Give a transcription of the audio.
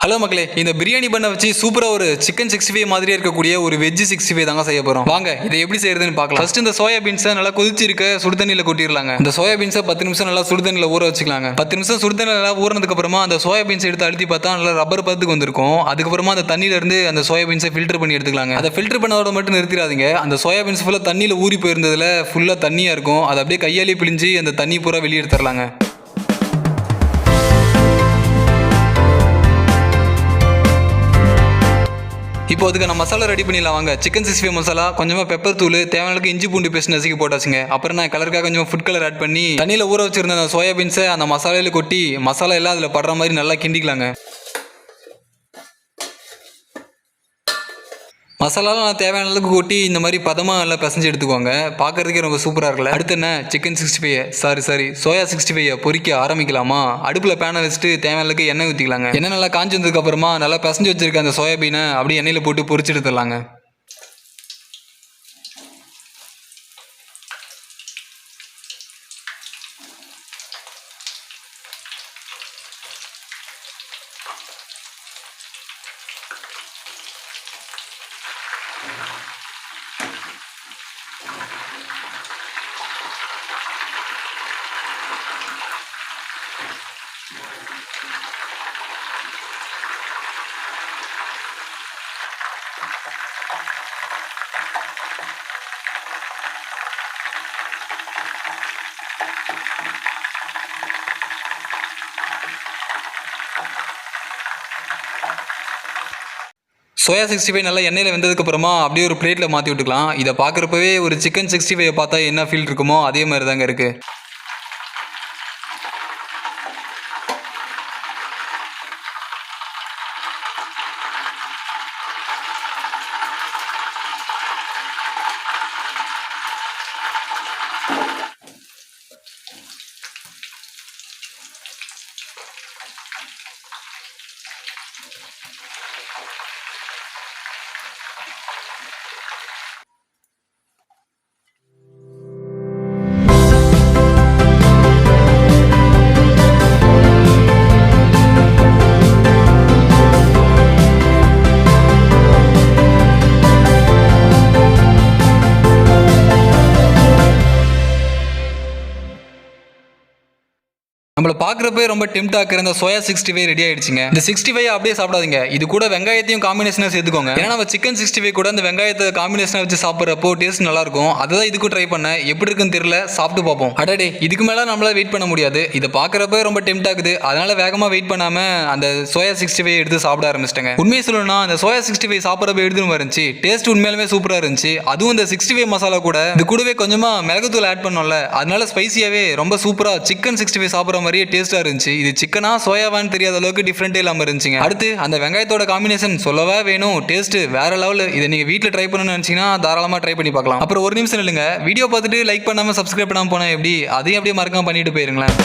Hello மக்களே, இந்த பிரியாணி பண்ண வச்சு சூப்பரா ஒரு சிக்கன் 65 மாதிரியே இருக்கக்கூடிய ஒரு வெஜ் 65 தாங்க செய்ய போறோம். வாங்க இதை எப்படி செய்யறதுன்னு பார்க்கலாம். ஃபர்ஸ்ட் இந்த சோயா பீன்ஸை நல்லா கொதிச்சு இருக்க சுடுதண்ணில கொட்டிடலாங்க. இந்த சோயா பீன்ஸை 10 நிமிஷம் நல்லா சுடுதண்ணில ஊற வச்சுக்கலாங்க. 10 நிமிஷம் சுடுதண்ணில நல்லா ஊறினதுக்கு அப்புறமா அந்த சோயா பீன்ஸ் எடுத்து அழுத்தி பார்த்தா நல்லா ரப்பர் பதத்துக்கு வந்திருக்கும். அதுக்கப்புறமா அந்த தண்ணியில இருந்து அந்த சோயா பீன்ஸை ஃபில்டர் பண்ணி எடுத்துக்கலாங்க. அதை ஃபில்டர் பண்ணதோட மட்டும் நிறுத்திடாதீங்க. அந்த சோயா பீன்ஸ் ஃபுல்லா தண்ணியில ஊறி போயிருந்ததுல ஃபுல்லா தண்ணியா இருக்கும். அதை அப்படியே கையாலே பிழிஞ்சு அந்த தண்ணி பூரா வெளியே எடுத்துடலாங்க. இப்போ அதுக்கு நான் மசாலா ரெடி பண்ணிடலாம் வாங்க. சிக்கன் 65 மசாலா, கொஞ்சமாக பெப்பர் தூள், தேவையான இஞ்சி பூண்டு பேஸ்ட் நசுக்கி போட்டாச்சுங்க. அப்புறம் நான் கலருக்காக கொஞ்சம் ஃபுட் கலர் ஆட் பண்ணி தண்ணியில் ஊற வச்சிருந்த அந்த சோயா பீன்ஸை அந்த மசாலையில் கொட்டி மசாலா எல்லாம் அதில் படுற மாதிரி நல்லா கிண்டிக்கலாங்க. மசாலாலாம் நான் தேவையான அளவுக்கு கொட்டி இந்த மாதிரி பதமாக நல்லா பிசைஞ்சு எடுத்துக்கோங்க. பார்க்கறதுக்கே ரொம்ப சூப்பராக இருக்குல்ல. அடுத்து என்ன, சிக்கன் 65 சாரி சோயா 65 பொரிக்க ஆரம்பிக்கலாமா. அடுப்பில் பேனை வச்சுட்டு தேவையான அளவுக்கு எண்ணெய் ஊற்றிக்கலாங்க. எண்ணெய் நல்லா காஞ்சி வந்ததுக்கு அப்புறமா நல்லா பிசைஞ்சு வச்சிருக்க அந்த சோயாபீனை அப்படியே எண்ணெயில் போட்டு பொரிச்சு எடுத்துடலாங்க. சோயா 65 நல்லா எண்ணெயில் வெந்ததுக்கப்புறமா அப்படியே ஒரு பிளேட்டில் மாற்றி விட்டுக்கலாம். இதை பார்க்குறப்பவே ஒரு சிக்கன் 65 பார்த்தா என்ன ஃபீல் இருக்குமோ அதே மாதிரி தாங்க இருக்குது. நம்மளை பார்க்குறப்பே ரொம்ப டெம்ட் ஆக்குற இந்த சோயா 65 ரெடி ஆயிடுச்சுங்க. இந்த 65 அப்படியே சாப்பிடாதீங்க. இது கூட வெங்காயத்தையும் காம்பினேஷனாக சேர்த்துக்கோங்க. ஏன்னா நம்ம சிக்கன் 65 கூட அந்த வெங்காயத்தை காம்பினேஷனாக வச்சு சாப்பிட்றப்போ டேஸ்ட் நல்லா இருக்கும். அதுதான் இதுக்கும் ட்ரை பண்ணேன். எப்படி இருக்குன்னு தெரியல, சாப்பிட்டு பார்ப்போம். அடடே, இதுக்கு மேலே நம்மளால வெயிட் பண்ண முடியாது. இதை பார்க்குறப்ப ரொம்ப டெம்ட் ஆகுது. அதனால வேகமாக வெயிட் பண்ணாமல் அந்த சோயா 65 எடுத்து சாப்பிட ஆரம்பிச்சிட்டேங்க. உண்மையை சொல்லணும்னா அந்த சோயா 65 சாப்பிட்றப்ப எடுத்துன்னு இருந்துச்சு. டேஸ்ட் உண்மையிலுமே சூப்பராக இருந்துச்சு. அதுவும் இந்த 65 மசாலா கூட இது கூடவே கொஞ்சமாக மிளகுத்தூள் ஆட் பண்ணோம்ல, அதனால ஸ்பைசியாகவே ரொம்ப சூப்பராக சிக்கன் 65 சாப்பிட்ற மாதிரி டேஸ்டா இருந்துச்சு. இது சிக்கனா சோயாவான்னு தெரியாத அளவுக்கு டிஃபரெண்டே இல்லாம இருந்துச்சுங்க. அடுத்து அந்த வெங்காயத்தோட காம்பினேஷன் சொல்லவே வேணும். டேஸ்ட் வேற லெவல். இதை நீங்க வீட்டில் ட்ரை பண்ணணும்னு நினைச்சீங்கன்னா தாராளமா ட்ரை பண்ணி பார்க்கலாம். அப்புறம் ஒரு நிமிஷம் இல்லைங்க, வீடியோ பார்த்துட்டு லைக் பண்ணாம சப்ஸ்கிரைப் பண்ணாம போனா எப்படி, அதையும் அப்படியே மறக்காம பண்ணிட்டு போயிருங்களேன்.